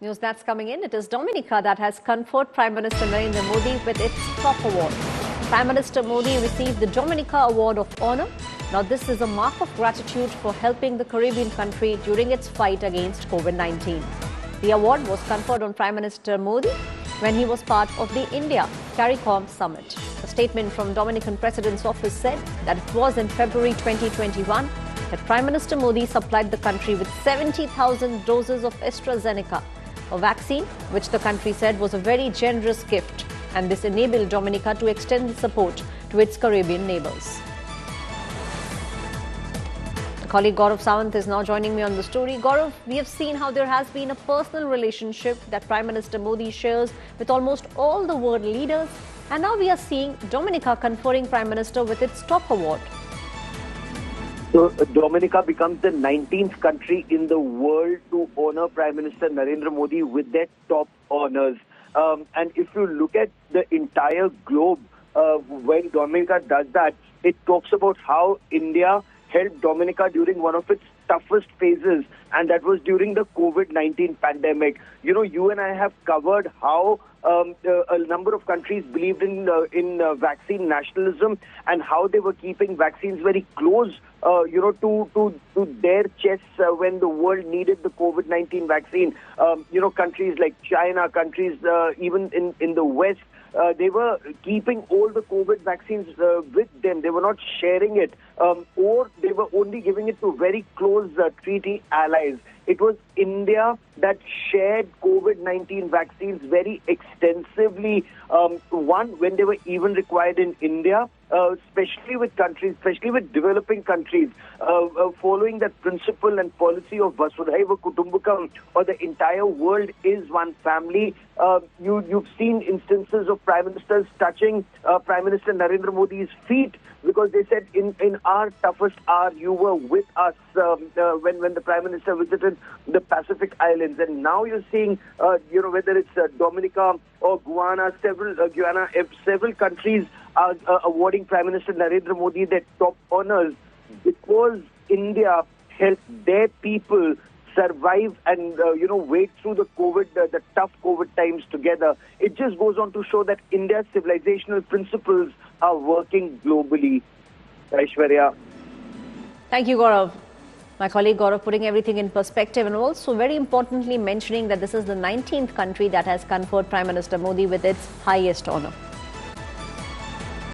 News that's coming in. It is Dominica that has conferred Prime Minister Narendra Modi with its top award. Prime Minister Modi received the Dominica Award of Honor. Now, this is a mark of gratitude for helping the Caribbean country during its fight against COVID-19. The award was conferred on Prime Minister Modi when he was part of the India CARICOM Summit. A statement from Dominican President's office said that it was in February 2021 that Prime Minister Modi supplied the country with 70,000 doses of AstraZeneca, a vaccine which the country said was a very generous gift, and this enabled Dominica to extend support to its Caribbean neighbours. Colleague Gaurav Sawant is now joining me on the story. Gaurav, we have seen how there has been a personal relationship that Prime Minister Modi shares with almost all the world leaders, and now we are seeing Dominica conferring Prime Minister with its top award. So, Dominica becomes the 19th country in the world to honor Prime Minister Narendra Modi with their top honors. And if you look at the entire globe, when Dominica does that, it talks about how India helped Dominica during one of its toughest phases, and that was during the COVID-19 pandemic. You know, you and I have covered how a number of countries believed in vaccine nationalism and how they were keeping vaccines very close, to their chests when the world needed the COVID-19 vaccine. Countries like China, countries even in the West, they were keeping all the COVID vaccines with them. They were not sharing it, or they were only giving it to very close treaty allies. It was India that shared COVID-19 vaccines very extensively, when they were even required in India, especially with countries, especially with developing countries, following that principle and policy of Vasudhaiva Kutumbakam, or the entire world is one family. You've seen instances of prime ministers touching Prime Minister Narendra Modi's feet, because they said, in our toughest hour, you were with us when the Prime Minister visited the Pacific Islands. And now you're seeing, whether it's Dominica or Guyana, several countries are awarding Prime Minister Narendra Modi their top honors because India helped their people survive and, wait through the tough COVID times together. It just goes on to show that India's civilizational principles are working globally. Aishwarya. Thank you, Gaurav. My colleague Gaurav putting everything in perspective, and also very importantly mentioning that this is the 19th country that has conferred Prime Minister Modi with its highest honor.